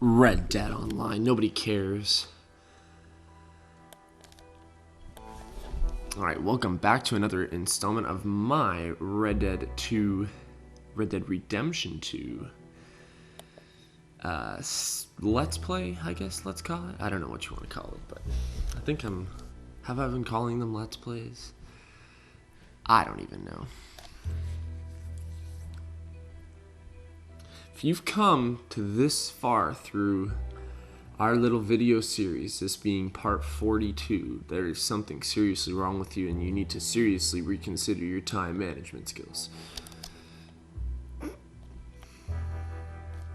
Red Dead Online. Nobody cares. Alright, welcome back to another installment of my Red Dead Redemption 2 Let's Play, I guess, let's call it. I don't know what you want to call it, but I think have I been calling them Let's Plays? I don't even know. If you've come to this far through our little video series, this being part 42, there is something seriously wrong with you and you need to seriously reconsider your time management skills.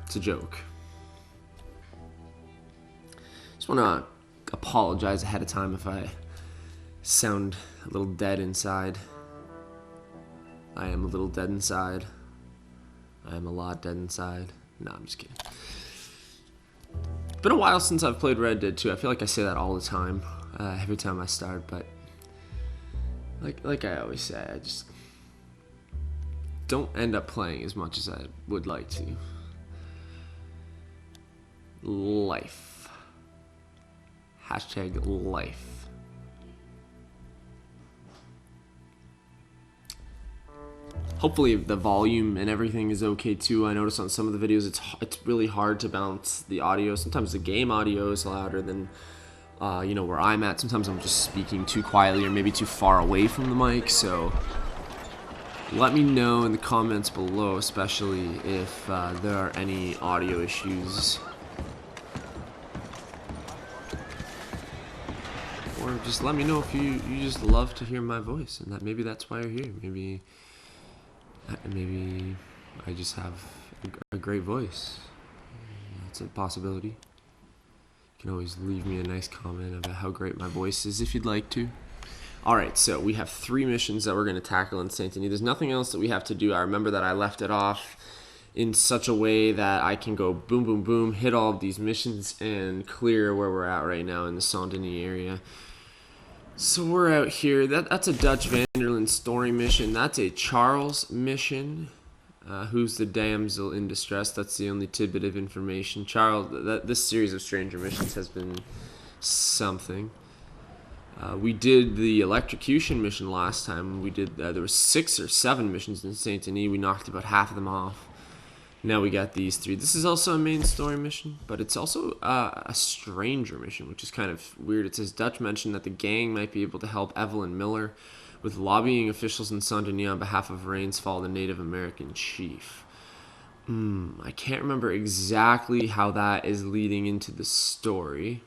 It's a joke. Just want to apologize ahead of time if I sound a little dead inside. I am a little dead inside. I am a lot dead inside. No, I'm just kidding. It's been a while since I've played Red Dead 2. I feel like I say that all the time, every time I start, but like I always say, I just don't end up playing as much as I would like to. Life. Hashtag life. Hopefully the volume and everything is okay too. I noticed on some of the videos it's really hard to balance the audio. Sometimes the game audio is louder than where I'm at. Sometimes I'm just speaking too quietly or maybe too far away from the mic. So let me know in the comments below, especially if there are any audio issues. Or just let me know if you just love to hear my voice and that maybe that's why you're here. Maybe I just have a great voice. That's a possibility. You can always leave me a nice comment about how great my voice is if you'd like to. Alright, so we have 3 missions that we're going to tackle in Saint Denis. There's nothing else that we have to do. I remember that I left it off in such a way that I can go boom, boom, boom, hit all of these missions and clear where we're at right now in the Saint Denis area. So we're out here. That's a Dutch van der Linde story mission. That's a Charles mission. Who's the damsel in distress? That's the only tidbit of information. Charles. This series of stranger missions has been something. We did the electrocution mission last time. We did. There were 6 or 7 missions in Saint Denis. We knocked about half of them off. Now we got these 3. This is also a main story mission, but it's also a stranger mission, which is kind of weird. It says Dutch mentioned that the gang might be able to help Evelyn Miller with lobbying officials in Saint Denis on behalf of Rainsfall, the Native American chief. I can't remember exactly how that is leading into the story.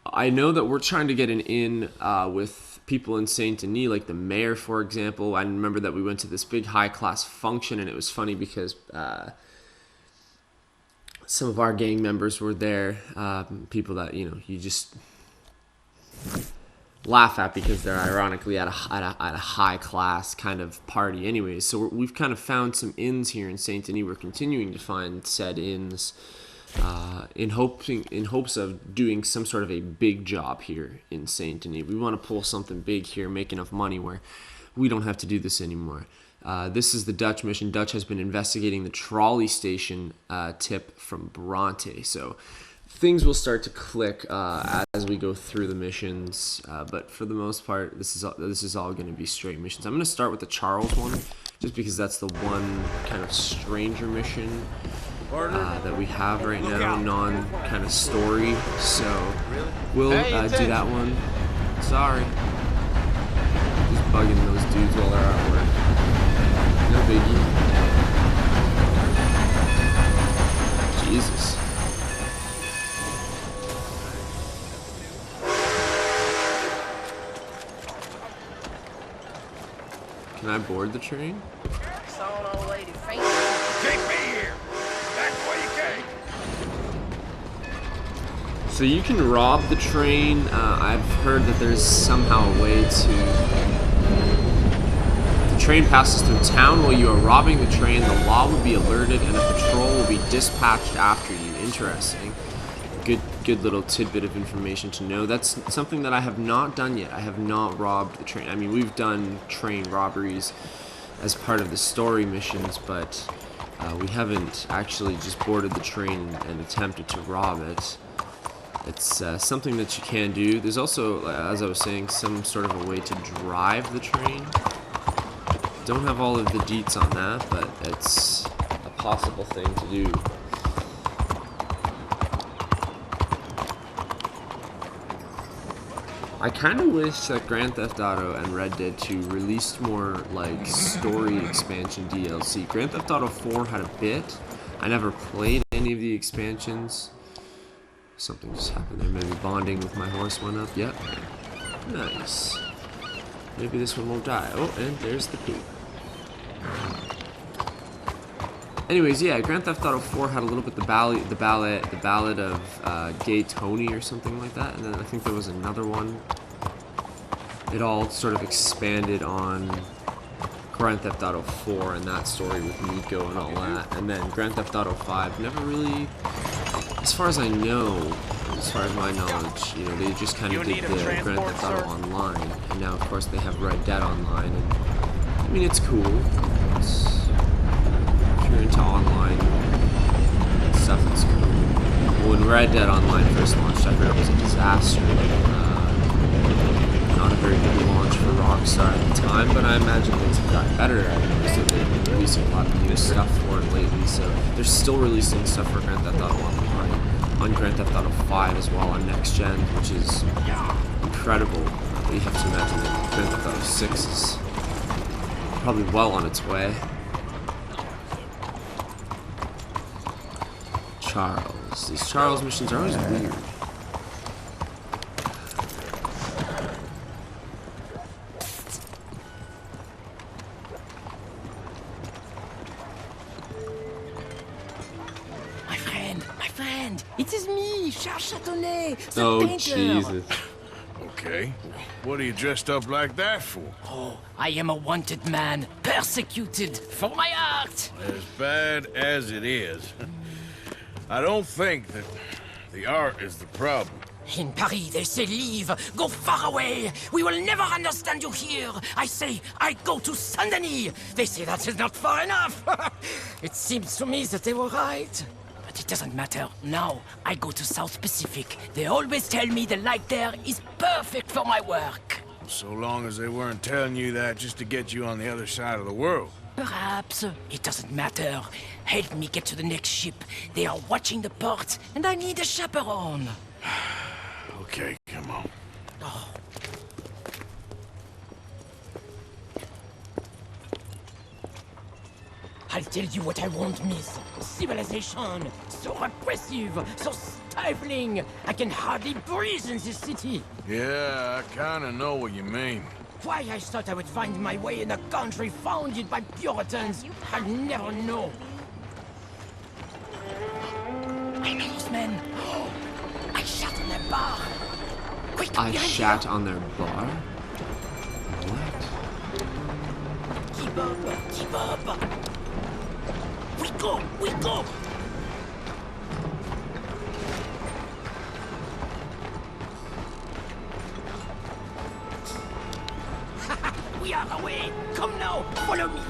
I know that we're trying to get an in with people in Saint Denis, like the mayor, for example. I remember that we went to this big high-class function, and it was funny because some of our gang members were there, people that, you just laugh at because they're ironically at a high-class kind of party anyways. So we've kind of found some inns here in Saint Denis. We're continuing to find said inns. In hopes of doing some sort of a big job here in Saint Denis. We want to pull something big here, make enough money where we don't have to do this anymore. This is the Dutch mission. Dutch has been investigating the trolley station tip from Bronte. So things will start to click as we go through the missions. But for the most part, this is all going to be straight missions. I'm going to start with the Charles one, just because that's the one kind of stranger mission that we have right now, non kind of story. So we'll do that one. Sorry, just bugging those dudes while they're at work. No biggie. Jesus. Can I board the train? Take me here. That's where you came. So you can rob the train. I've heard that there's somehow a way to... The train passes through town while you are robbing the train. The law will be alerted and a patrol will be dispatched after you. Interesting. Good little tidbit of information to know. That's something that I have not done yet. I have not robbed the train. I mean, we've done train robberies as part of the story missions, but we haven't actually just boarded the train and attempted to rob it. It's something that you can do. There's also, as I was saying, some sort of a way to drive the train. Don't have all of the deets on that, but it's a possible thing to do. I kind of wish that Grand Theft Auto and Red Dead 2 released more, like, story expansion DLC. Grand Theft Auto 4 had a bit. I never played any of the expansions. Something just happened there. Maybe bonding with my horse went up. Yep. Nice. Maybe this one won't die. Oh, and there's the poop. Anyways, yeah, Grand Theft Auto 4 had a little bit the ballad of Gay Tony or something like that, and then I think there was another one. It all sort of expanded on Grand Theft Auto 4 and that story with Nico and all that, and then Grand Theft Auto 5 never really, as far as I know, as far as my knowledge, you know, they just kind of did the Grand Theft Auto Online, and now of course they have Red Dead Online, and I mean, it's cool. If you're into online stuff, it's cool. When Red Dead Online first launched, I heard it was a disaster. Not a very good launch for Rockstar at the time, but I imagine things have gotten better. I noticed that they've been releasing a lot of new stuff for it lately, so they're still releasing stuff for Grand Theft Auto Online on Grand Theft Auto 5 as well on next gen, which is incredible. But you have to imagine that Grand Theft Auto 6 is probably well on its way. Charles. These Charles missions are always weird. My friend, it is me, Charles Chatonnet, the Oh, painter. Jesus. Okay. What are you dressed up like that for? Oh, I am a wanted man, persecuted for my art. As bad as it is, I don't think that the art is the problem. In Paris, they say leave, go far away. We will never understand you here. I say, I go to Saint-Denis. They say that is not far enough. It seems to me that they were right. But it doesn't matter. Now, I go to South Pacific. They always tell me the light there is perfect for my work. So long as they weren't telling you that just to get you on the other side of the world. Perhaps. It doesn't matter. Help me get to the next ship. They are watching the port, and I need a chaperone. Okay, come on. Oh. I'll tell you what I won't miss. Civilization. So repressive, so stifling. I can hardly breathe in this city. Yeah, I kinda know what you mean. Why I thought I would find my way in a country founded by Puritans, I'll never know. I know those men. I shot on their bar. Quick, I behind shat you. on their bar? What? Keep up, keep up. We go, we go. We are away. Come now, follow me.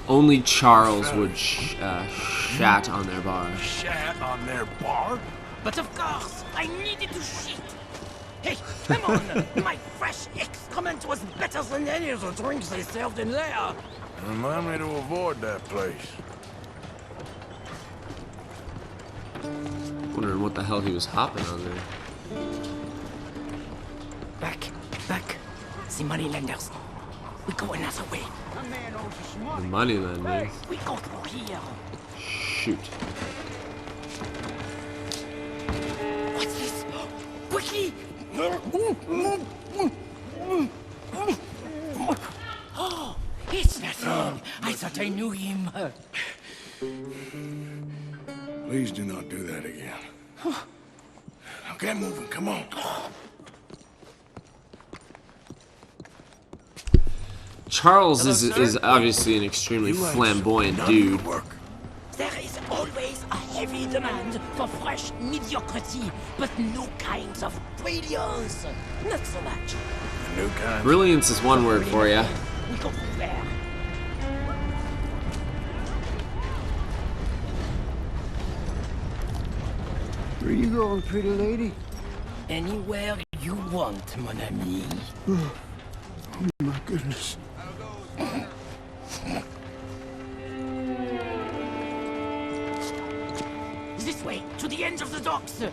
Only Charles would shat on their bar. Shat on their bar? But of course, I needed to shit. Hey, come on! My fresh excrement was better than any of the drinks they served in there. Remind me to avoid that place. Wondering what the hell he was hopping on there. Back. The moneylenders. We go another way. The moneylenders. We go through here. Shoot. What's this? Quickly! Oh, it's nothing. I thought I knew him. Please do not do that again. Now get moving, come on. Charles is obviously an extremely flamboyant dude. Work. There is always a heavy demand for fresh mediocrity, but no kinds of brilliance. Not so much. New kind. Brilliance is one word for you. We go there. Where you going, pretty lady? Anywhere you want, mon ami. Oh my goodness. This way, to the end of the docks. I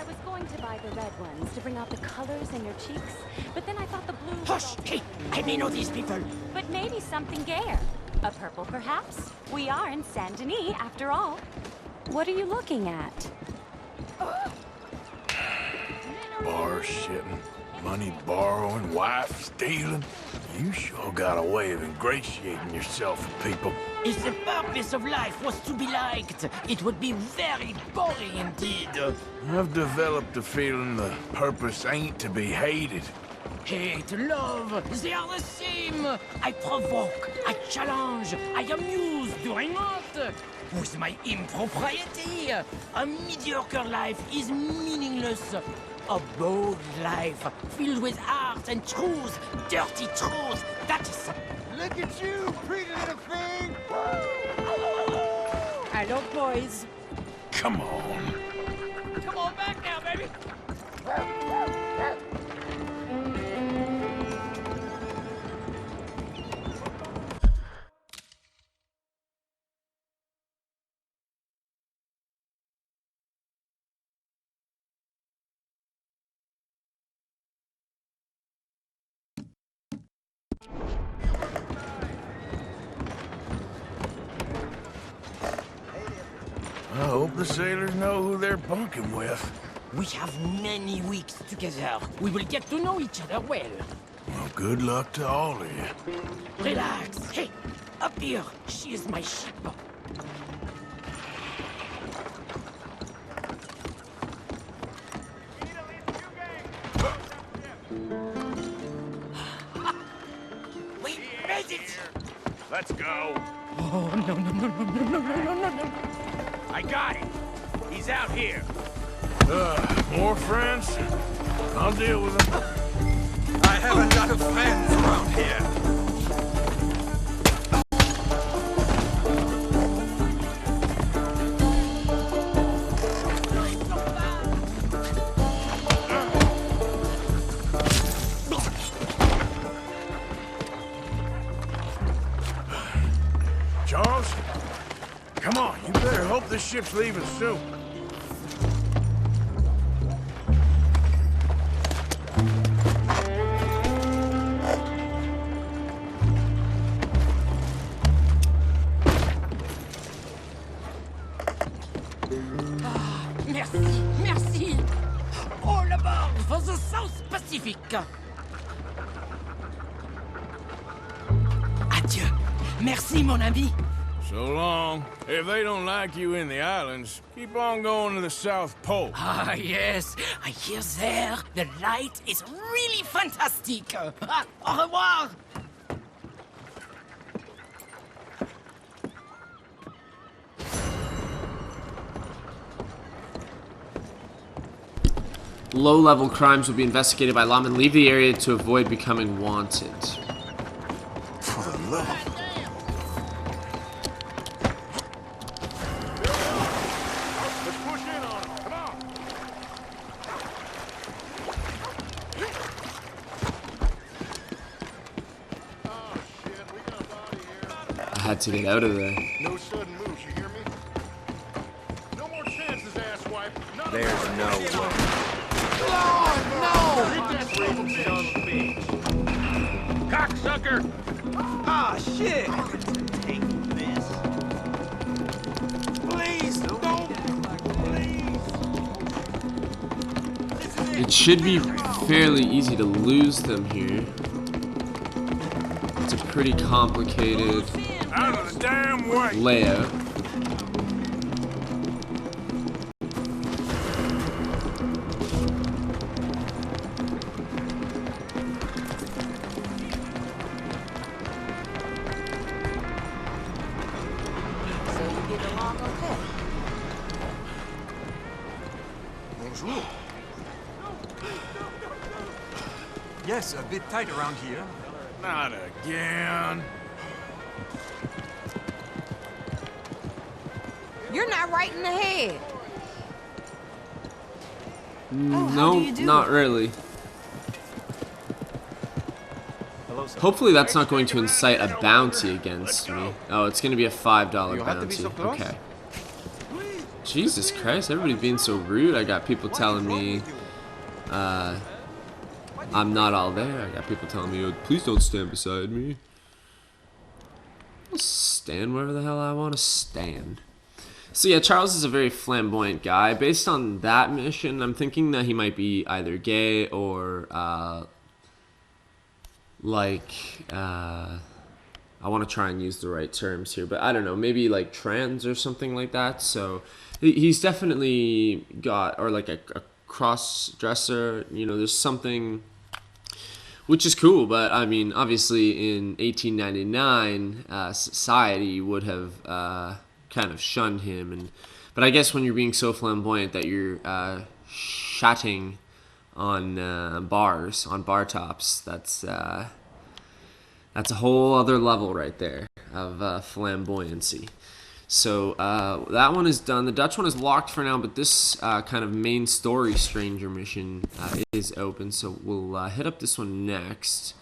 was going to buy the red ones to bring out the colors in your cheeks, but then I thought the blue. Hush! Hey, I may know these people. But maybe something gayer. A purple, perhaps? We are in Saint Denis, after all. What are you looking at? Bar shitting, money borrowing, wife stealing. You sure got a way of ingratiating yourself with people. If the purpose of life was to be liked, it would be very boring indeed. I've developed a feeling the purpose ain't to be hated. Hate, love, they are the same. I provoke, I challenge, I amuse, doing what? With my impropriety, a mediocre life is meaningless. A bold life, filled with art and truth, dirty truth, that is... Look at you, pretty little thing! Hello, boys. Come on. Come on back now, baby. I hope the sailors know who they're bunking with. We have many weeks together. We will get to know each other well. Well, good luck to all of you. Relax. Hey, up here. She is my ship. We made it! Let's go. Oh, no, no, no, no, no, no, no, no, no. I got it. He's out here. More friends? I'll deal with them. I have a lot of friends around here. Charles? Come on, you better hope this ship's leaving soon. Merci, merci. All aboard for the South Pacific. Adieu. Merci, mon ami. So long. If they don't like you in the islands, keep on going to the South Pole. Ah, yes. I hear there the light is really fantastic. Au revoir. Low-level crimes will be investigated by lawmen. Leave the area to avoid becoming wanted. For the love. Let's push in on them. Come on. Oh, shit, we got a body here. I had to get out of there. No sudden moves, you hear me? No more chances, asswipe. None of There's them. no way. Cocksucker! Ah, shit! Take this. Please, don't. Please. It should be fairly easy to lose them here. It's a pretty complicated Out of the damn way! layout. Bonjour. Yes, a bit tight around here. Not again. You're not right in the head. No, not really. Hopefully that's not going to incite a bounty against me. Oh, it's going to be a $5 bounty. Okay. Jesus Christ, everybody's being so rude. I got people telling me I'm not all there. I got people telling me, oh, please don't stand beside me. I'll stand wherever the hell I want to stand. So yeah, Charles is a very flamboyant guy. Based on that mission, I'm thinking that he might be either gay or I want to try and use the right terms here, but I don't know, maybe like trans or something like that. So he's definitely got, or like a cross-dresser, you know, there's something, which is cool. But I mean, obviously in 1899, society would have kind of shunned him, but I guess when you're being so flamboyant that you're shotting on bars, on bar tops, that's a whole other level right there of flamboyancy. So that one is done. The Dutch one is locked for now, but this kind of main story stranger mission is open, so we'll hit up this one next.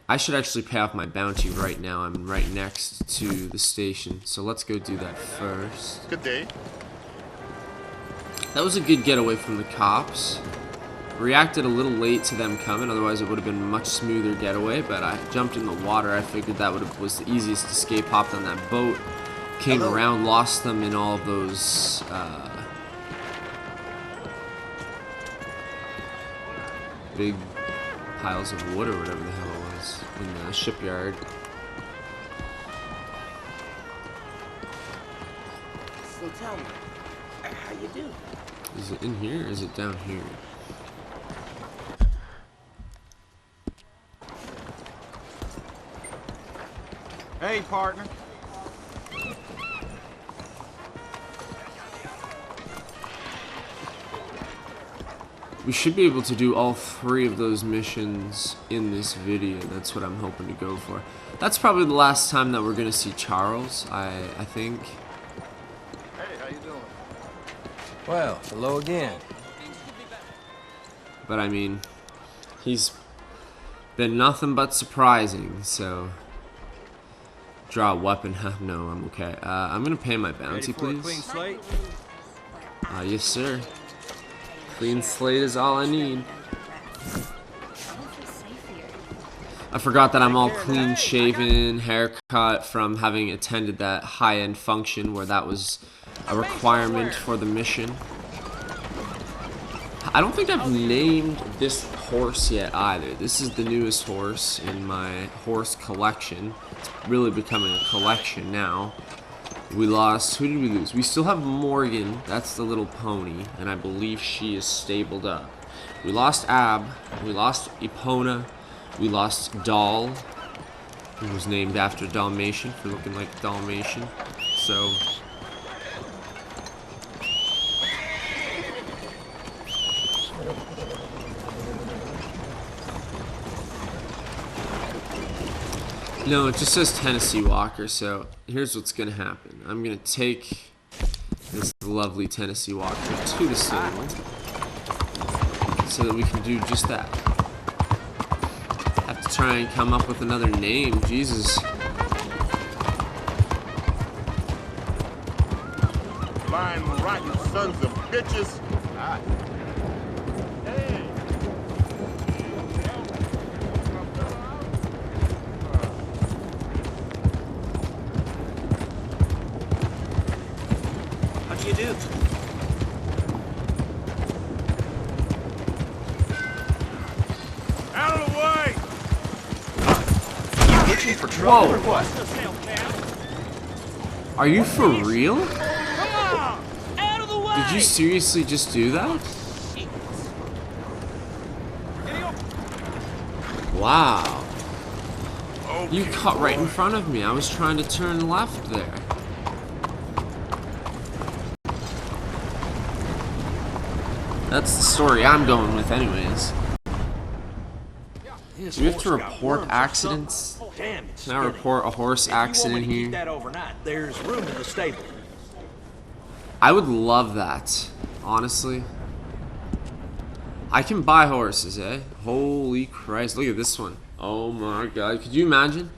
I should actually pay off my bounty right now. I'm right next to the station, so let's go do that first. Good day. That was a good getaway from the cops. Reacted a little late to them coming, otherwise it would have been a much smoother getaway, but I jumped in the water. I figured that was the easiest escape. Hopped on that boat, came around, lost them in all of those big piles of wood or whatever the hell it was in the shipyard. So tell me, how you do? Is it in here or is it down here? Hey, partner. We should be able to do all 3 of those missions in this video. That's what I'm hoping to go for. That's probably the last time that we're gonna see Charles, I think. Hey, how you doing? Well, hello again. But I mean, he's been nothing but surprising, so... Draw a weapon, huh? No, I'm okay. I'm gonna pay my bounty, Ready for a clean please. slate? Yes, sir. Clean slate is all I need. I forgot that I'm all clean shaven, haircut from having attended that high-end function where that was a requirement for the mission. I don't think I've named this horse yet either. This is the newest horse in my horse collection. It's really becoming a collection now. We lost, who did we lose? We still have Morgan, that's the little pony, and I believe she is stabled up. We lost Ab, we lost Epona, we lost Doll, who was named after Dalmatian for looking like a Dalmatian. So... No, it just says Tennessee Walker, so here's what's gonna happen. I'm gonna take this lovely Tennessee Walker to the stable so that we can do just that. Have to try and come up with another name, Jesus. Lying rotten sons of bitches. Hey. How do you do? Out of the way! Itching for trouble or what? Are you for real? Out of the way! Did you seriously just do that? Wow. You cut right in front of me. I was trying to turn left there. That's the story I'm going with anyways. This Do we have to horse got report worms or accidents? something. Damn, it's Can I skinny. report a horse If you want me accident to keep here? that overnight, there's room in the stable. I would love that, honestly. I can buy horses, eh? Holy Christ, look at this one. Oh my god, could you imagine?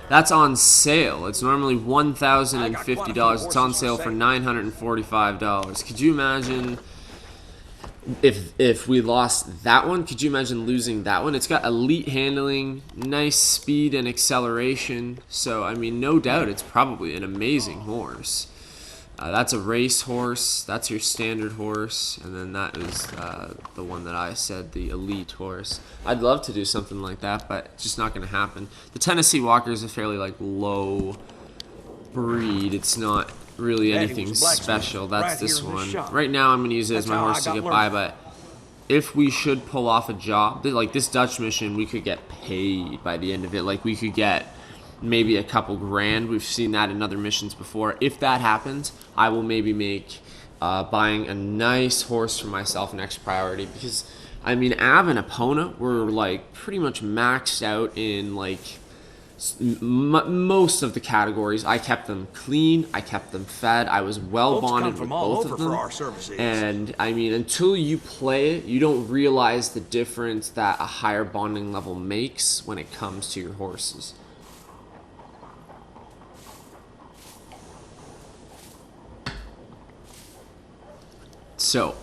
That's on sale. It's normally $1,050. It's on sale for $945. Could you imagine if we lost that one? Could you imagine losing that one? It's got elite handling, nice speed and acceleration. So, I mean, no doubt it's probably an amazing horse. That's a race horse. That's your standard horse. And then that is the one that I said, the elite horse. I'd love to do something like that, but it's just not going to happen. The Tennessee Walker is a fairly low breed. It's not really anything special. That's this one. Right now I'm going to use it as my horse to get by, but if we should pull off a job, like this Dutch mission, we could get paid by the end of it. Like we could get maybe a couple grand. We've seen that in other missions before. If that happens, I will maybe make buying a nice horse for myself next priority, because I mean Av and Epona were like pretty much maxed out in like most of the categories. I kept them clean, I kept them fed, I was well bonded with both of them. And I mean, until you play it, you don't realize the difference that a higher bonding level makes when it comes to your horses. So,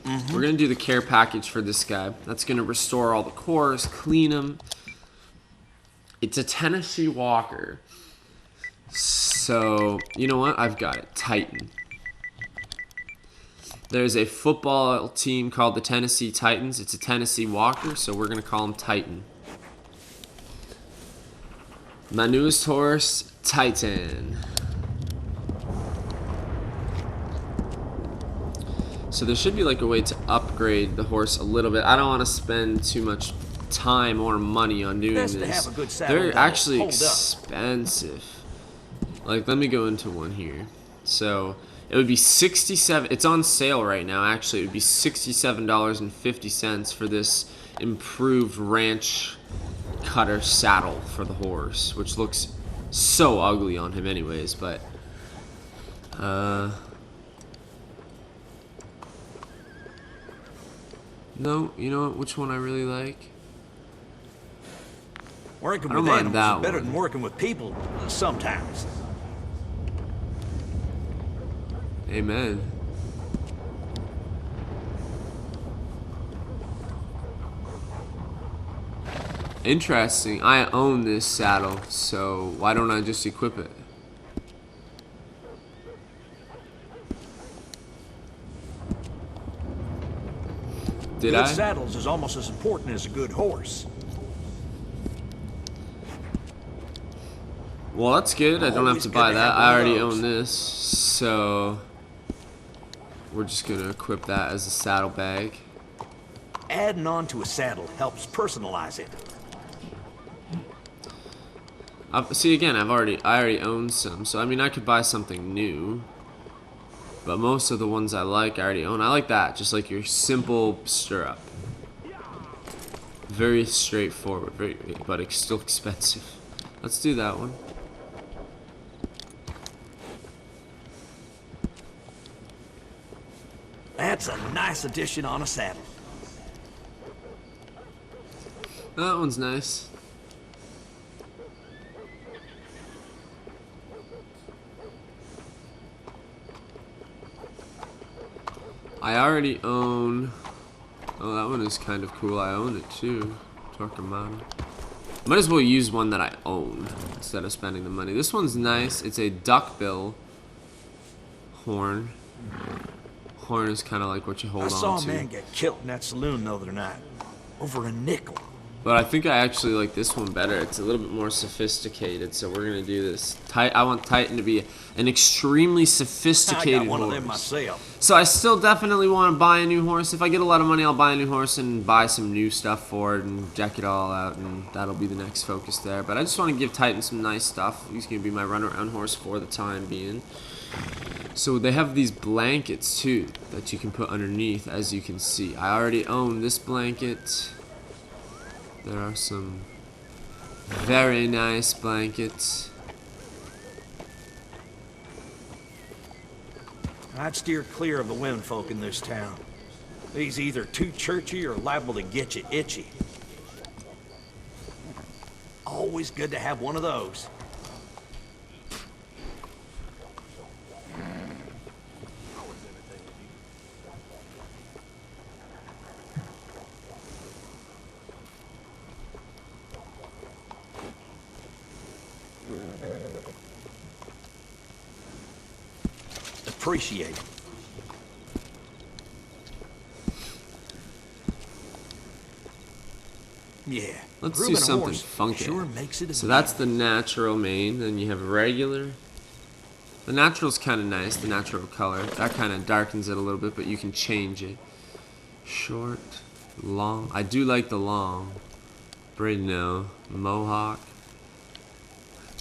we're going to do the care package for this guy. That's going to restore all the cores, clean them. It's a Tennessee Walker. So, you know what? I've got it. Titan. There's a football team called the Tennessee Titans. It's a Tennessee Walker, so we're going to call him Titan. My newest horse, Titan. So there should be like a way to upgrade the horse a little bit. I don't want to spend too much time or money on doing this. They're actually expensive. Like, let me go into one here. So it would be 67. It's on sale right now. Actually, it would be $67.50 for this improved ranch cutter saddle for the horse, which looks so ugly on him anyways, but no, you know what? Which one I really like? Working I don't with mind animals that is better one. than working with people sometimes. Amen. Interesting. I own this saddle, so why don't I just equip it? Did Good I? saddles is almost as important as a good horse. Well, that's good. I don't have Always to good buy to that. have I one of already those. own this, so we're just gonna equip that as a saddlebag. Adding on to a saddle helps personalize it. See, again, I already own some, so I mean I could buy something new. But most of the ones I like, I already own. I like that, just like your simple stirrup. Very straightforward, but it's still expensive. Let's do that one. That's a nice addition on a saddle. That one's nice. I already own... Oh, that one is kind of cool. I own it too. Torquemada. Might as well use one that I own instead of spending the money. This one's nice. It's a duckbill horn. Horn is kind of like what you hold I on saw a to. man get killed in that saloon the other night. Over a nickel. But I think I actually like this one better. It's a little bit more sophisticated, so we're gonna do this. I want Titan to be an extremely I sophisticated got one horse. of them myself. So I still definitely want to buy a new horse. If I get a lot of money, I'll buy a new horse and buy some new stuff for it and deck it all out, and that'll be the next focus there. But I just want to give Titan some nice stuff. He's gonna be my runaround horse for the time being. So they have these blankets too that you can put underneath, as you can see. I already own this blanket. There are some very nice blankets. I'd steer clear of the womenfolk in this town. They's either too churchy or liable to get you itchy. Always good to have one of those. Appreciate it. Yeah. Let's grooming do a something horse funky. Sure makes it a So that's the natural mane. Then you have regular. The natural's kind of nice, the natural color. That kind of darkens it a little bit, but you can change it. Short, long. I do like the long. Braid, no. Mohawk.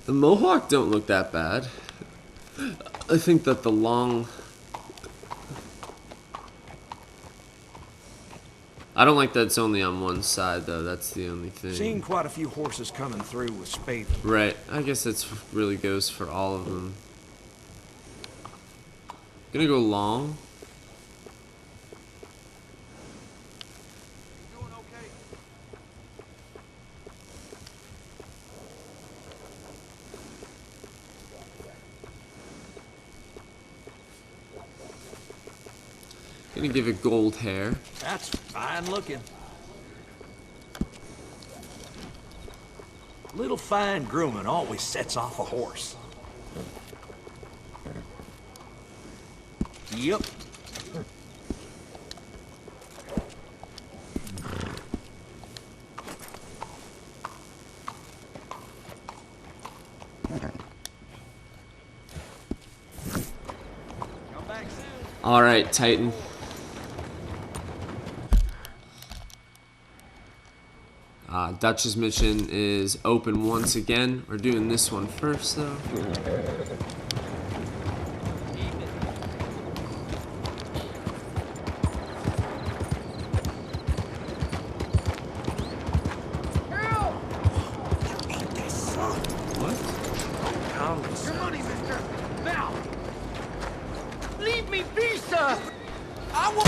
The mohawk don't look that bad. I think that the long... I don't like that it's only on one side, though. That's the only thing. Seen quite a few horses coming through with spade. Right. I guess that's really goes for all of them. Gonna go long. Gonna give it gold hair. That's fine looking. Little fine grooming always sets off a horse. Yep. All right, Titan. Dutch's mission is open once again. We're doing this one first, though. Your money, mister! Now! Leave me be, sir! I will...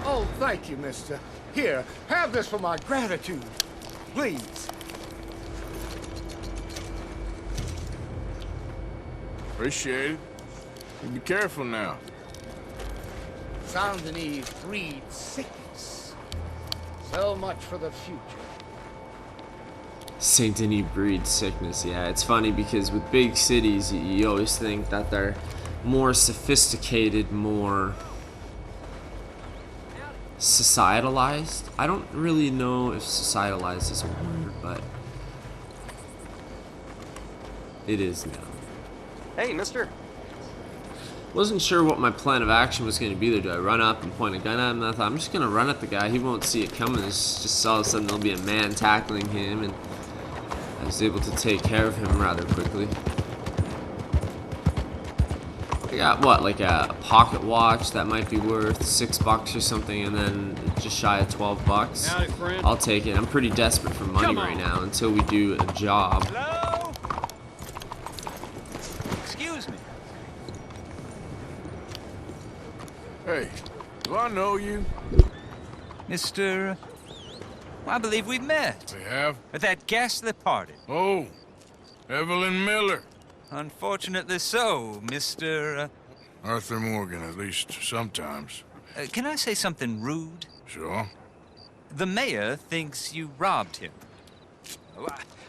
Oh, thank you, mister. Here, have this for my gratitude. Please. Appreciate it. You be careful now. Saint Denis breeds sickness. So much for the future. Saint Denis breeds sickness. Yeah, it's funny because with big cities, you always think that they're more sophisticated, more societalized. I don't really know if societalized is a word, but it is now. Hey, mister. Wasn't sure what my plan of action was going to be there. Do I run up and point a gun at him? And I thought, I'm just going to run at the guy. He won't see it coming. It's just all of a sudden there'll be a man tackling him, and I was able to take care of him rather quickly. I got, what, like a pocket watch that might be worth $6 or something, and then just shy of $12. Howdy, friend. I'll take it. I'm pretty desperate for money right now until we do a job. Hello? Excuse me. Hey, do I know you? Mr. I believe we've met. We have? At that ghastly party. Oh, Evelyn Miller. Unfortunately so, Mr. Arthur Morgan, at least sometimes. Can I say something rude? Sure. The mayor thinks you robbed him.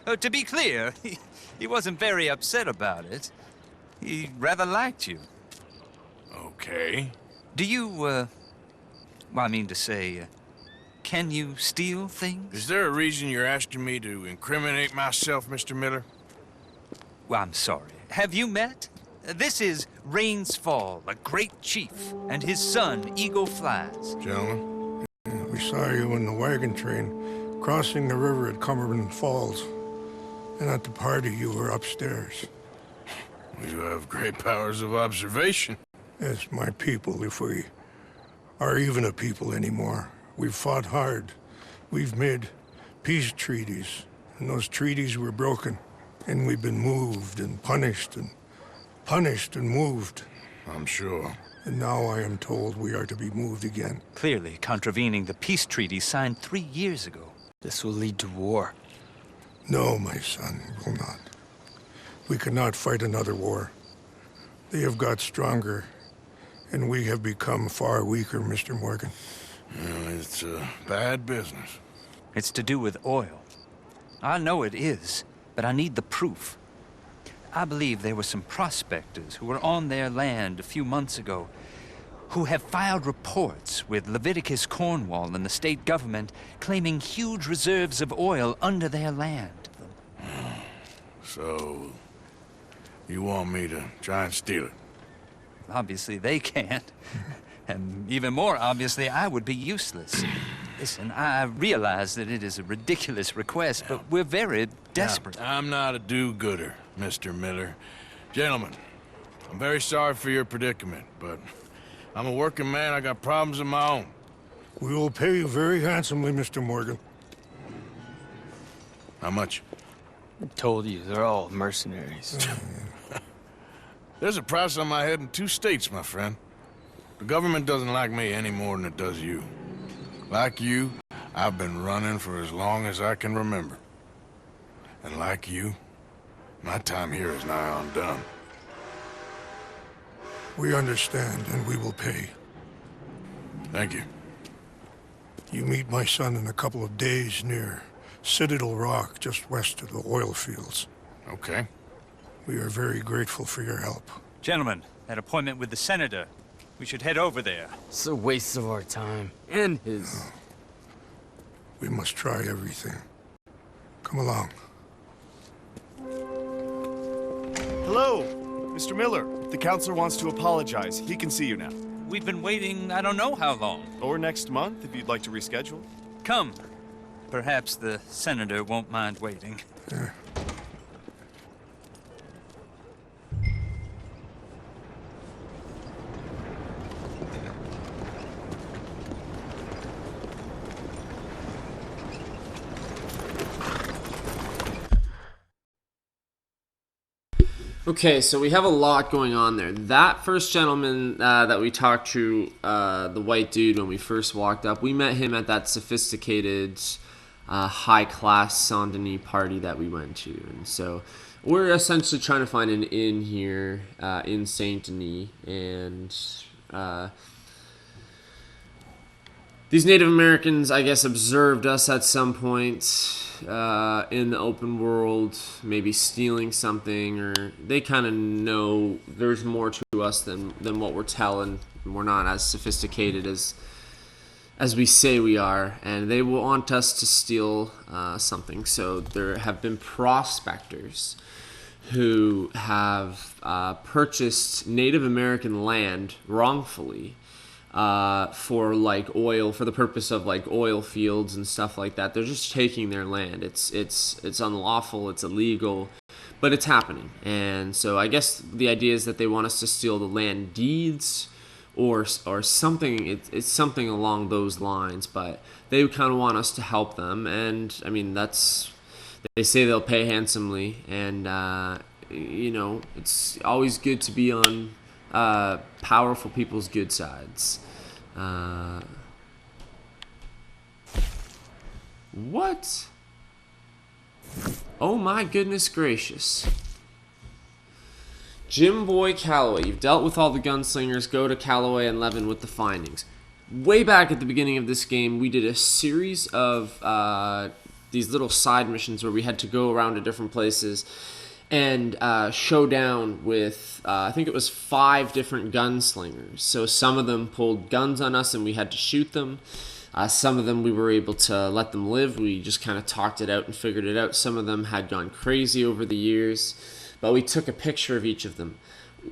To be clear, he wasn't very upset about it. He rather liked you. Okay. Do you, well, I mean to say, can you steal things? Is there a reason you're asking me to incriminate myself, Mr. Miller? Well, I'm sorry. Have you met? This is Rains Fall, a great chief, and his son, Eagle Flies. Gentlemen, We saw you in the wagon train crossing the river at Cumberland Falls. And at the party, you were upstairs. You have great powers of observation. Yes, my people, if we are even a people anymore. We've fought hard. We've made peace treaties, and those treaties were broken. And we've been moved and punished and moved. I'm sure. And now I am told we are to be moved again. Clearly contravening the peace treaty signed 3 years ago. This will lead to war. No, my son, it will not. We cannot fight another war. They have got stronger, and we have become far weaker, Mr. Morgan. Well, it's a bad business. It's to do with oil. I know it is, but I need the proof. I believe there were some prospectors who were on their land a few months ago who have filed reports with Leviticus Cornwall and the state government claiming huge reserves of oil under their land. So, you want me to try and steal it? Obviously they can't. And even more obviously, I would be useless. Listen, I realize that it is a ridiculous request, but we're very desperate. Now, I'm not a do-gooder, Mr. Miller. Gentlemen, I'm very sorry for your predicament, but I'm a working man. I got problems of my own. We will pay you very handsomely, Mr. Morgan. How much? I told you, they're all mercenaries. There's a price on my head in 2 states, my friend. The government doesn't like me any more than it does you. Like you, I've been running for as long as I can remember. And like you, my time here is nigh undone. We understand, and we will pay. Thank you. You meet my son in a couple of days near Citadel Rock, just west of the oil fields. Okay. We are very grateful for your help. Gentlemen, that appointment with the senator. We should head over there. It's a waste of our time. And his. We must try everything. Come along. Hello, Mr. Miller. The counselor wants to apologize. He can see you now. We've been waiting I don't know how long. Or next month, if you'd like to reschedule. Come. Perhaps the senator won't mind waiting. Okay, so we have a lot going on there. That first gentleman that we talked to, the white dude, when we first walked up, we met him at that sophisticated, high-class Saint-Denis party that we went to. And so we're essentially trying to find an inn here in Saint-Denis. And these Native Americans, I guess, observed us at some point in the open world, maybe stealing something, or they kind of know there's more to us than what we're telling. We're not as sophisticated as we say we are, and they want us to steal something. So there have been prospectors who have purchased Native American land wrongfully for like oil, for the purpose of like oil fields and stuff like that. They're just taking their land. It's unlawful, it's illegal, but it's happening. And so I guess the idea is that they want us to steal the land deeds or something. It's something along those lines, but they kind of want us to help them. And I mean, they say they'll pay handsomely, and you know, it's always good to be on powerful people's good sides. What? Oh my goodness gracious. Jim Boy Calloway, you've dealt with all the gunslingers. Go to Calloway and Levin with the findings. Way back at the beginning of this game, we did a series of these little side missions where we had to go around to different places and show down with, I think it was 5 different gunslingers. So some of them pulled guns on us and we had to shoot them. Some of them we were able to let them live. We just kind of talked it out and figured it out. Some of them had gone crazy over the years, but we took a picture of each of them.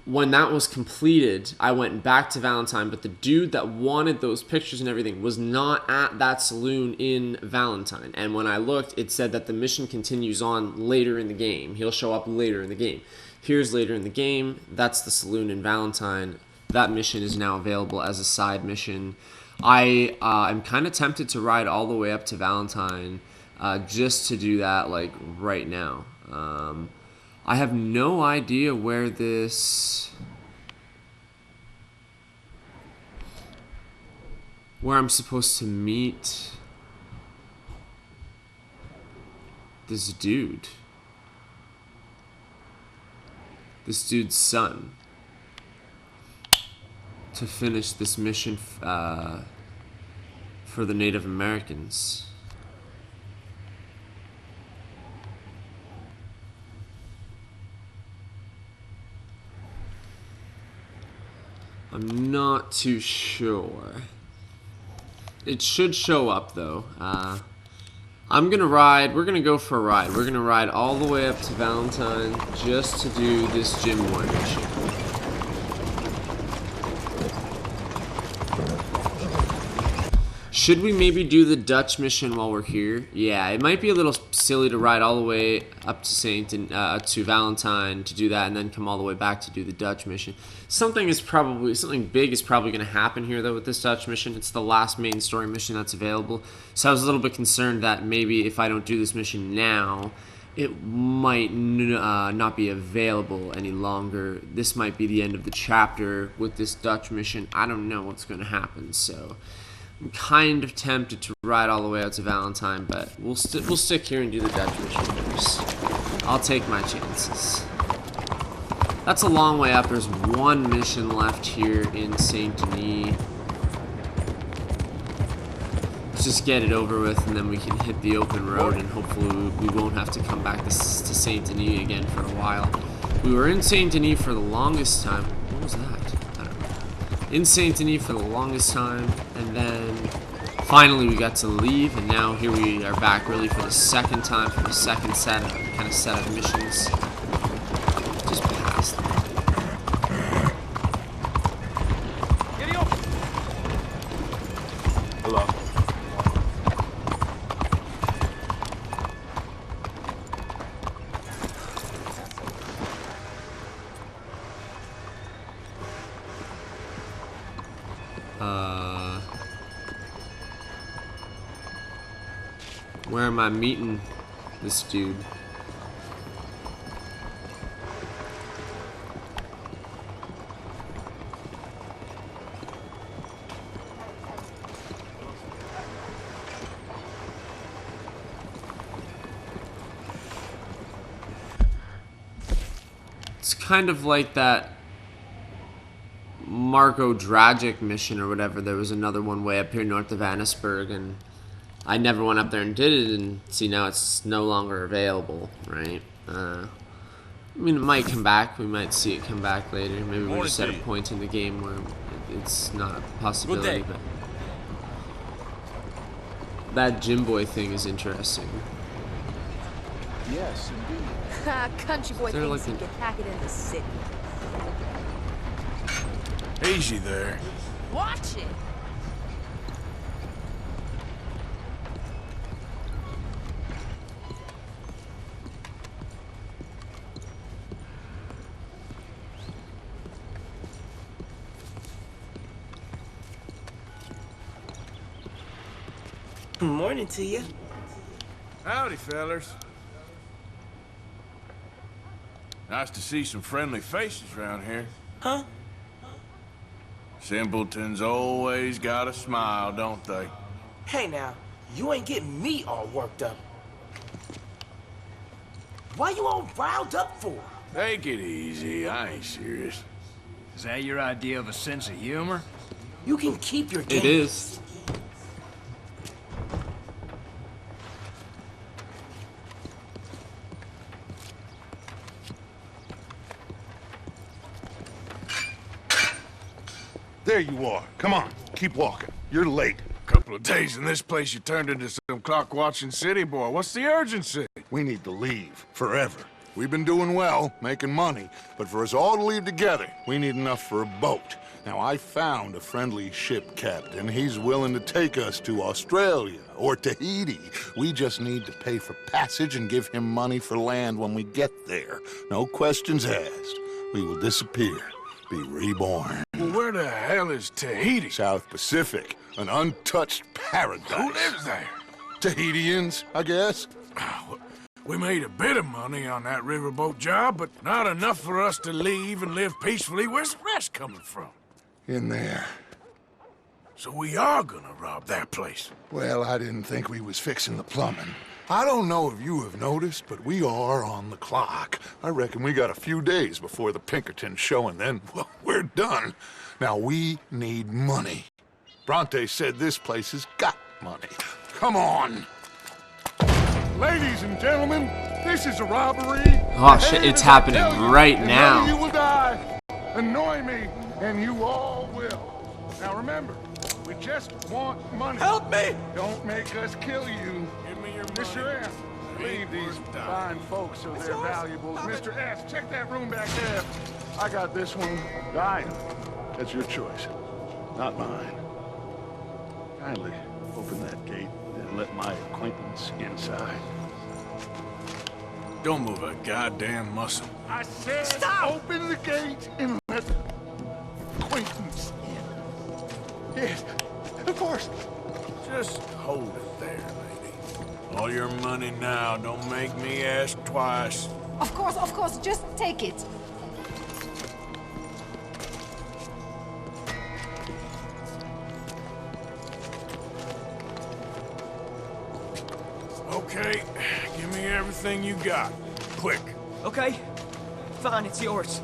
when that was completed, I went back to Valentine, but the dude that wanted those pictures and everything was not at that saloon in Valentine. And when I looked, it said that the mission continues on later in the game. He'll show up later in the game. Here's later in the game. That's the saloon in Valentine. That mission is now available as a side mission. I am kind of tempted to ride all the way up to Valentine just to do that, like, right now. I have no idea where I'm supposed to meet this dude's son, to finish this mission for the Native Americans. I'm not too sure. It should show up though. We're gonna go for a ride. We're gonna ride all the way up to Valentine just to do this Jim Boy mission. Should we maybe do the Dutch mission while we're here? Yeah, it might be a little silly to ride all the way up to Valentine to do that, and then come all the way back to do the Dutch mission. Something big is probably going to happen here though with this Dutch mission. It's the last main story mission that's available. So I was a little bit concerned that maybe if I don't do this mission now, it might not be available any longer. This might be the end of the chapter with this Dutch mission. I don't know what's going to happen, so I'm kind of tempted to ride all the way out to Valentine, but we'll stick here and do the Dutch mission first. I'll take my chances. That's a long way up. There's one mission left here in Saint Denis. Let's just get it over with, and then we can hit the open road, and hopefully we won't have to come back to Saint Denis again for a while. We were in Saint Denis for the longest time. What was that? I don't know. In Saint Denis for the longest time, and then finally we got to leave, and now here we are back really for the second time, for the second set of missions. Just past them. Hello. Where am I meeting this dude? It's kind of like that Marco Dragic mission or whatever. There was another one way up here north of Annesburg, and I never went up there and did it, and see, now it's no longer available, right? I mean, it might come back. We might see it come back later. Maybe we're just at a point in the game where it's not a possibility, but that Jim Boy thing is interesting. Yes, indeed. Country boy thinks he can hack it in the city. Easy there. Watch it. Morning to you. Howdy, fellers. Nice to see some friendly faces around here. Huh? Simpletons always got a smile, don't they? Hey now, you ain't getting me all worked up. Why you all riled up for? Take it easy, I ain't serious. Is that your idea of a sense of humor? You can keep your game. It is. There you are. Come on, keep walking. You're late. Couple of days in this place, you turned into some clock-watching city boy. What's the urgency? We need to leave. Forever. We've been doing well, making money, but for us all to leave together, we need enough for a boat. Now, I found a friendly ship captain. He's willing to take us to Australia or Tahiti. We just need to pay for passage and give him money for land when we get there. No questions asked. We will disappear, be reborn. Well, where the hell is Tahiti? South Pacific, an untouched paradise. Who lives there? Tahitians, I guess. We made a bit of money on that riverboat job, but not enough for us to leave and live peacefully. Where's the rest coming from? In there. So we are gonna rob that place. Well, I didn't think we was fixing the plumbing. I don't know if you have noticed, but we are on the clock. I reckon we got a few days before the Pinkertons show, and then, well, we're done. Now, we need money. Bronte said this place has got money. Come on. Ladies and gentlemen, this is a robbery. Oh shit, it's happening right now. You will die. Annoy me, and you all will. Now remember, we just want money. Help me! Don't make us kill you. Give me your money. Mr. M, leave these fine folks of their valuables. Mr. S, check that room back there. I got this one. Dying. That's your choice, not mine. Kindly open that gate and let my acquaintance inside. Don't move a goddamn muscle. I said open the gate and let acquaintance in. Yes, of course. Just hold it there, lady. All your money now. Don't make me ask twice. Of course, just take it. Okay, give me everything you got. Quick. Okay. Fine, it's yours.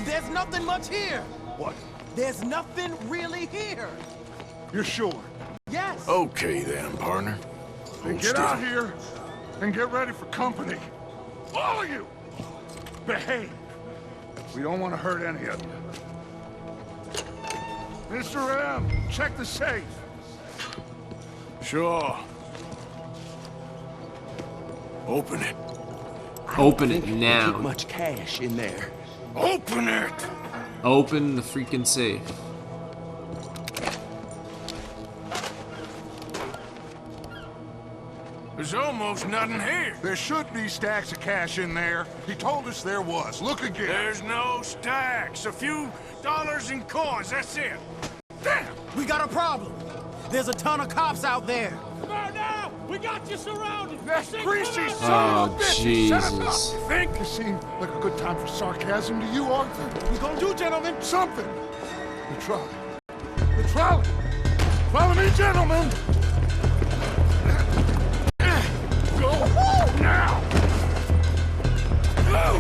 There's nothing much here. What? There's nothing really here. You're sure? Yes. Okay then, partner. Then Hold get still. out here and get ready for company. All of you! Behave. We don't want to hurt any of you. Mr. M, check the safe. Sure. Open it. Open it now. Not much cash in there. Open it! Open the freaking safe. There's almost nothing here. There should be stacks of cash in there. He told us there was. Look again. There's no stacks. A few dollars in coins, that's it. Damn! We got a problem. There's a ton of cops out there. Come on now! We got you surrounded! That greasy son of a bitch! Jesus. Think it seemed like a good time for sarcasm to you, Arthur? We gonna do, gentlemen? Something. The trolley. The trolley. Follow me, gentlemen. Go now. Go!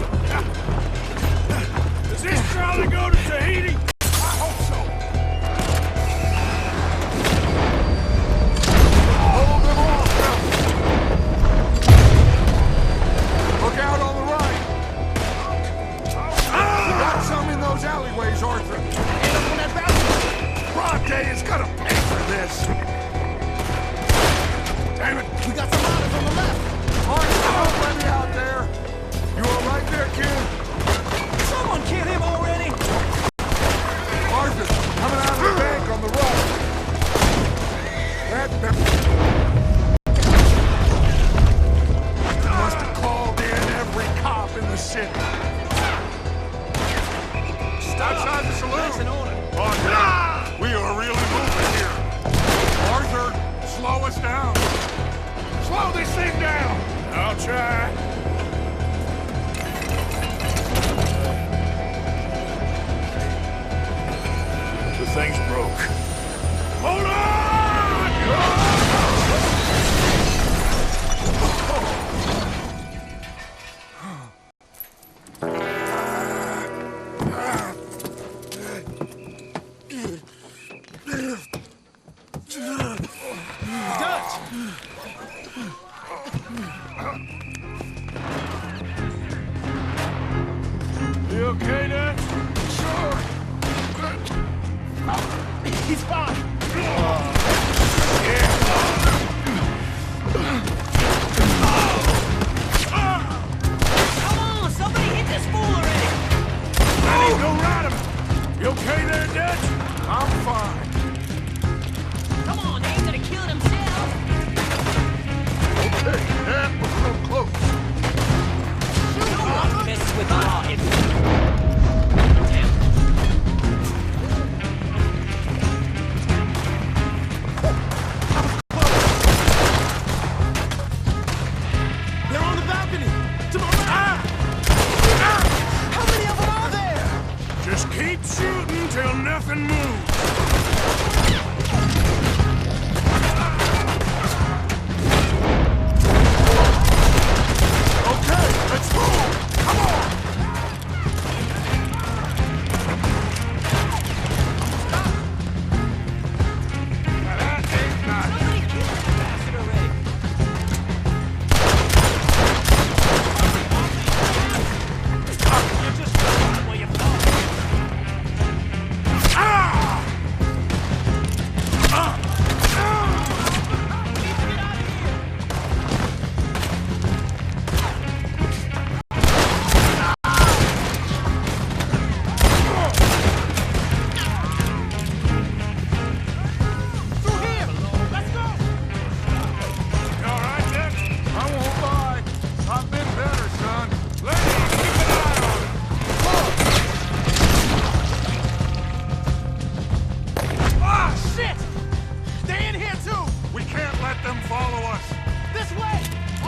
Does this trolley go to Tahiti? I hope so. Hold them off now. Look out on the right. We got some in those alleyways, Arthur. Get up on that balcony. Bronte is gonna pay for this. Damn it. We got some riders on the left. Arthur, plenty out there. You all right there, kid? Someone kill him already. Arthur, coming out of the bank on the right. That must have called in every cop in the city. Outside the saloon. Arthur, we are really moving here. Arthur, slow us down. Slow this thing down. I'll try. The thing's broke. Hold on!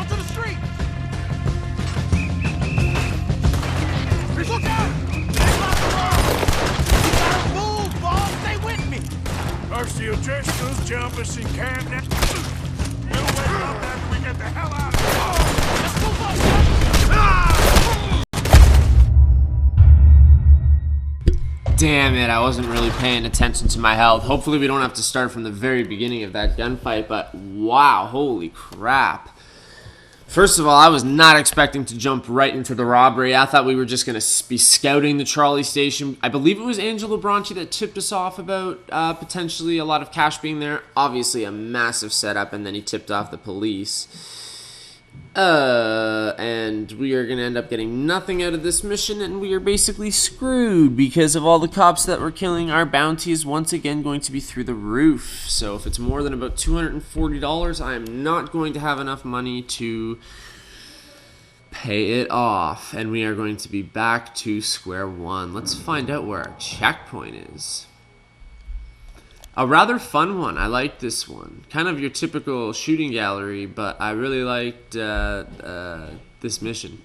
Onto the street! Look out! They block the road! You gotta move, boss! Stay with me! Garcia Driscoll's jump us in camp now. We'll wake up after we get the hell out of here. Let's move up, Damn it, I wasn't really paying attention to my health. Hopefully we don't have to start from the very beginning of that gunfight, but wow, holy crap. First of all, I was not expecting to jump right into the robbery. I thought we were just going to be scouting the trolley station. I believe it was Angelo Branchi that tipped us off about potentially a lot of cash being there. Obviously a massive setup, and then he tipped off the police. And we are going to end up getting nothing out of this mission, and we are basically screwed because of all the cops that we're killing. Our bounty is once again going to be through the roof. So if it's more than about $240, I am not going to have enough money to pay it off, and we are going to be back to square one. Let's find out where our checkpoint is. A rather fun one. I like this one. Kind of your typical shooting gallery, but I really liked this mission.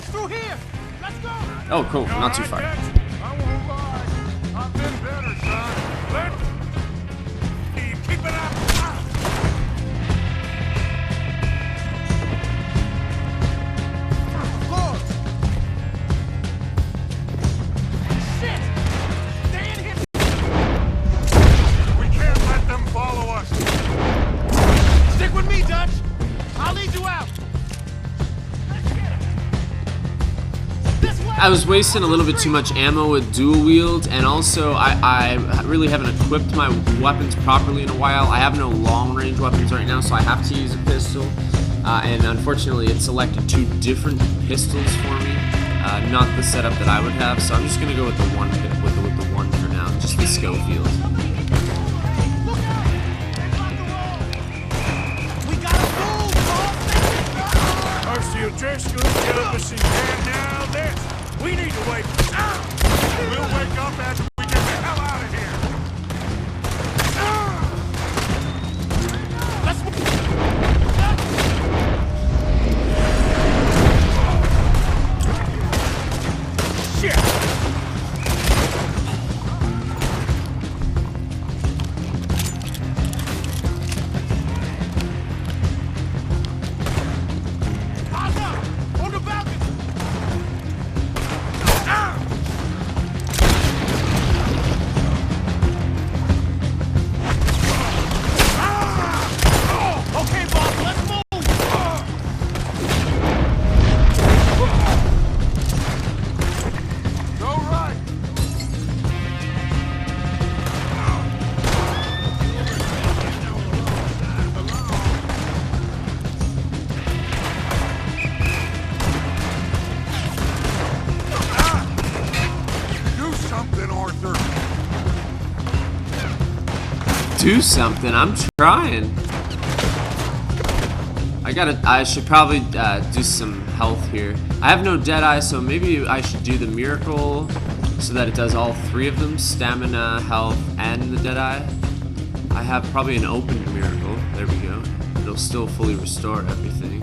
through here! Let's go! Oh, cool. Not too far. I won't lie. I've been better, son. Let's keep it up. Lord! Shit! Stay in here! We can't let them follow us. Stick with me, Dutch! I'll lead you out! I was wasting a little bit too much ammo with dual wield, and also I really haven't equipped my weapons properly in a while. I have no long range weapons right now, so I have to use a pistol. And unfortunately, it selected two different pistols for me, not the setup that I would have. So I'm just gonna go with the one with the one for now, just the Schofield. Garcia Driscoll, get up and see Dan now. This. We need to wake. We'll wake up after we get the hell out of here. Let's move. Shit! On the balcony! Okay, boss, let's move! Go right. Do something, Arthur. Do something. I'm trying. I should probably do some health here. I have no Deadeye, so maybe I should do the Miracle so that it does all three of them. Stamina, health, and the Deadeye. I have probably an open Miracle. There we go. It'll still fully restore everything.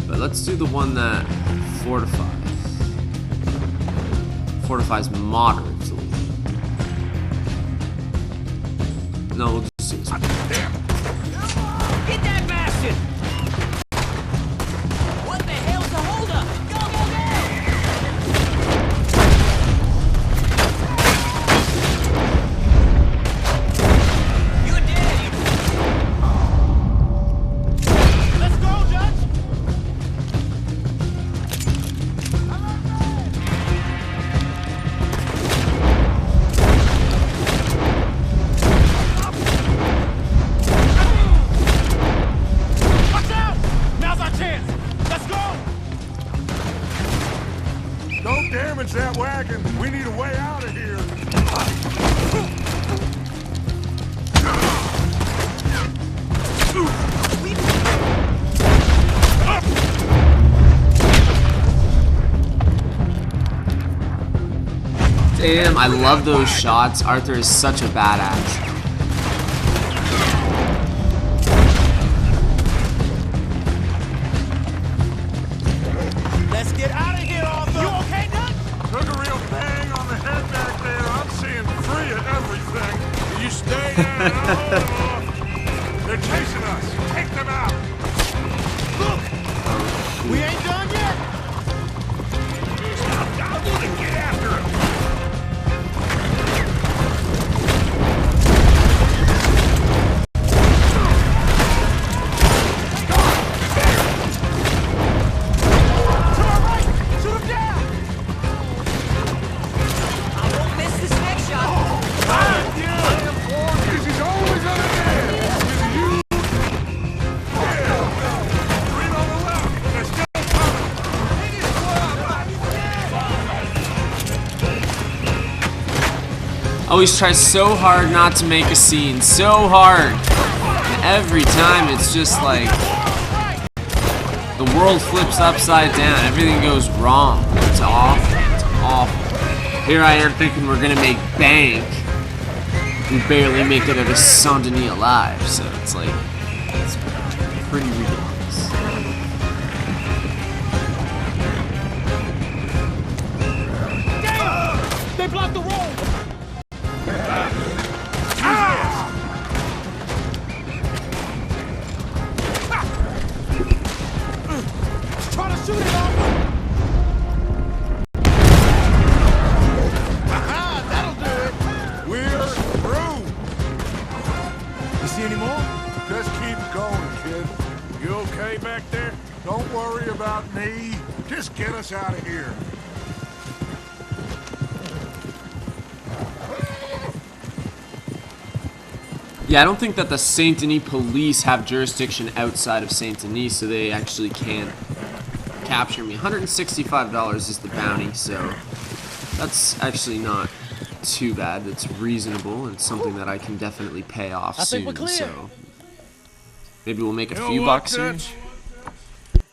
But let's do the one that fortifies. Fortifies moderately. No, we'll just do this one. Get that bastard! What the hell's the holdup? Go, go, go! You're dead! Let's go, Dutch! Watch out! Now's our chance! Let's go! Don't damage that wagon. We need a way out of here. Damn, I love those shots. Arthur is such a badass. always try so hard not to make a scene, so hard. And every time it's just like the world flips upside down. Everything goes wrong. It's awful. It's awful. Here I am thinking we're gonna make bank. We barely make it out of Saint-Denis alive, so it's like, it's pretty ridiculous. Damn! They blocked the road! Trying to shoot it off! That'll do it! We're through. You see any more? Just keep going, kid. You okay back there? Don't worry about me. Just get us out of here. Yeah, I don't think that the Saint-Denis police have jurisdiction outside of Saint-Denis, so they actually can't capture me. $165 is the bounty, so that's actually not too bad. That's reasonable and something that I can definitely pay off soon. So maybe we'll make a few bucks here.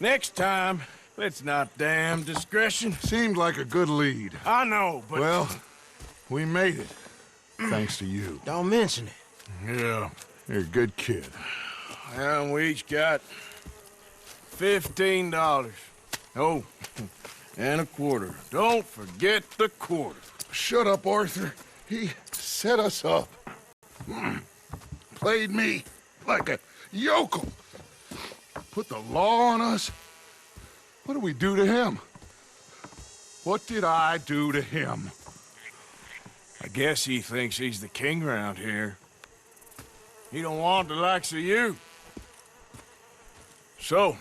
Next time, let's not damn discretion. Seemed like a good lead. I know, but... Well, we made it. Thanks to you. Don't mention it. Yeah. You're a good kid. And we each got $15. Oh, and a quarter. Don't forget the quarter. Shut up, Arthur. He set us up. Played me like a yokel. Put the law on us. What did we do to him? What did I do to him? I guess he thinks he's the king around here. He don't want the likes of you. So,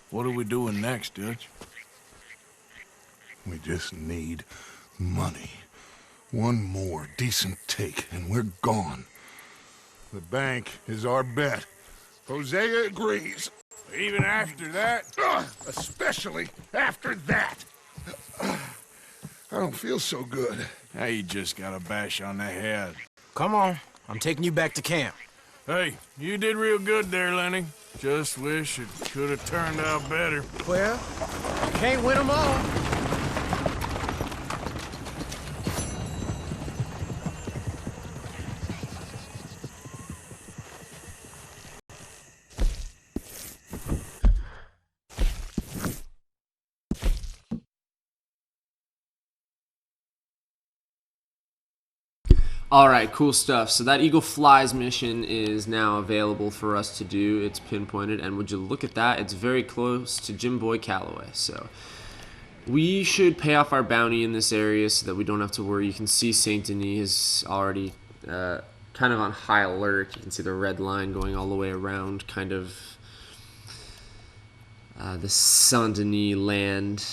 what are we doing next, Dutch? We just need money. One more decent take, and we're gone. The bank is our bet. Hosea agrees. Even after that? Especially after that. I don't feel so good. Now you just got a bash on the head. Come on. I'm taking you back to camp. Hey, you did real good there, Lenny. Just wish it could have turned out better. Well, you can't win them all. Alright, cool stuff. So that Eagle Flies mission is now available for us to do. It's pinpointed, and would you look at that? It's very close to Jim Boy Calloway. So we should pay off our bounty in this area so that we don't have to worry. You can see Saint-Denis is already kind of on high alert. You can see the red line going all the way around kind of the Saint-Denis land.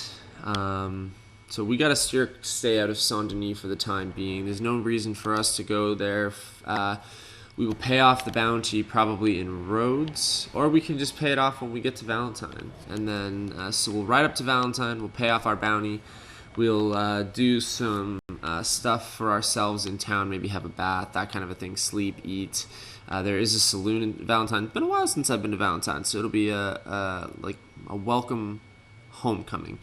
So we gotta stay out of Saint-Denis for the time being. There's no reason for us to go there. We will pay off the bounty probably in Rhodes, or we can just pay it off when we get to Valentine. And then, so we'll ride up to Valentine, we'll pay off our bounty, we'll do some stuff for ourselves in town, maybe have a bath, that kind of a thing, sleep, eat. There is a saloon in Valentine. It's been a while since I've been to Valentine, so it'll be like a welcome homecoming.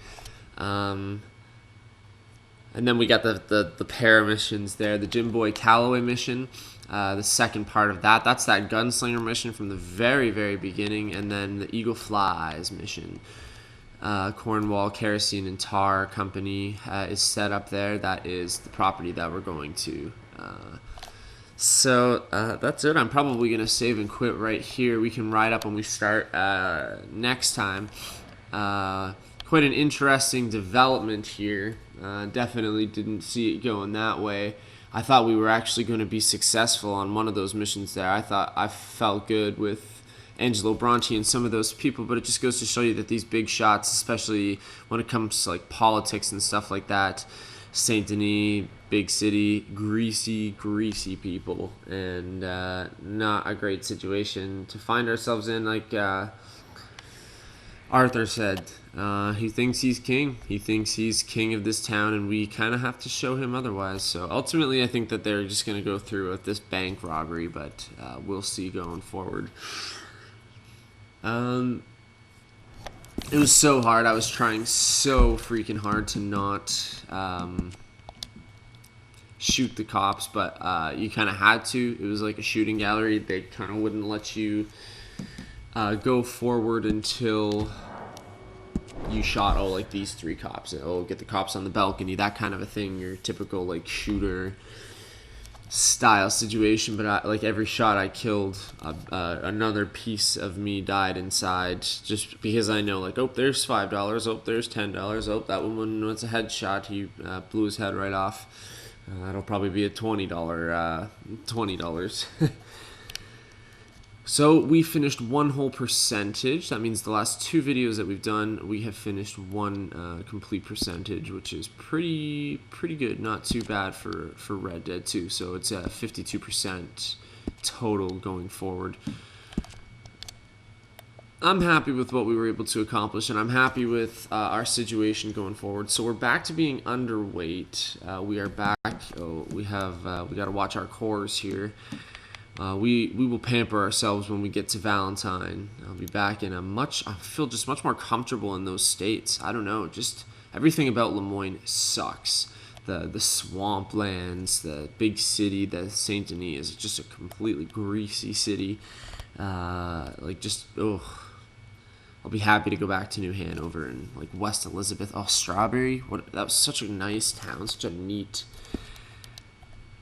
And then we got the para missions there. The Jim Boy Calloway mission, the second part of that. That's that gunslinger mission from the very, very beginning. And then the Eagle Flies mission. Cornwall Kerosene and Tar Company is set up there. That is the property that we're going to. So that's it. I'm probably going to save and quit right here. We can ride up when we start next time. Quite an interesting development here. Definitely didn't see it going that way. I thought we were actually going to be successful on one of those missions there. I felt good with Angelo Bronte and some of those people, but it just goes to show you that these big shots, especially when it comes to like politics and stuff like that, Saint-Denis, big city, greasy people, and not a great situation to find ourselves in. Like Arthur said he thinks he's king. He thinks he's king of this town, and we kind of have to show him otherwise. So ultimately, I think that they're just going to go through with this bank robbery, but we'll see going forward. It was so hard. I was trying so freaking hard to not shoot the cops, but you kind of had to. It was like a shooting gallery. They kind of wouldn't let you go forward until you shot like these 3 cops. Get the cops on the balcony, that kind of a thing. Your typical like shooter style situation. But like every shot I killed, another piece of me died inside, just because I know like, oh, there's $5, oh, there's $10, oh, that one was a headshot, he blew his head right off. That'll probably be a $20. So we finished 1 whole percentage. That means the last 2 videos that we've done, we have finished 1 complete percentage, which is pretty good. Not too bad for Red Dead 2. So it's a 52% total going forward. I'm happy with what we were able to accomplish, and I'm happy with our situation going forward. So we're back to being underweight. We are back. We got to watch our cores here. We will pamper ourselves when we get to Valentine. I'll be back in I feel just much more comfortable in those states. I don't know, just everything about Lemoyne sucks. The swamplands, the big city, the Saint Denis is just a completely greasy city. Like just, ugh. I'll be happy to go back to New Hanover and like West Elizabeth. Oh, Strawberry, that was such a nice town, such a neat,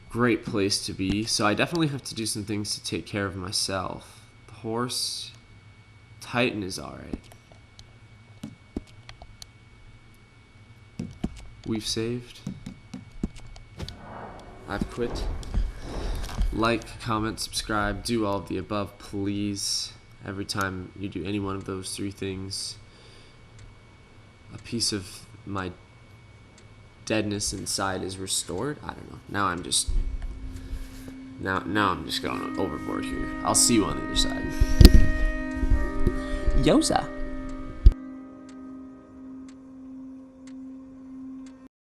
great place to be. So I definitely have to do some things to take care of myself. The horse, Titan is alright. We've saved. I've quit. Like, comment, subscribe, do all of the above, please. Every time you do any one of those 3 things, a piece of my deadness inside is restored. I don't know. Now I'm just going overboard here. I'll see you on the other side. Yoza.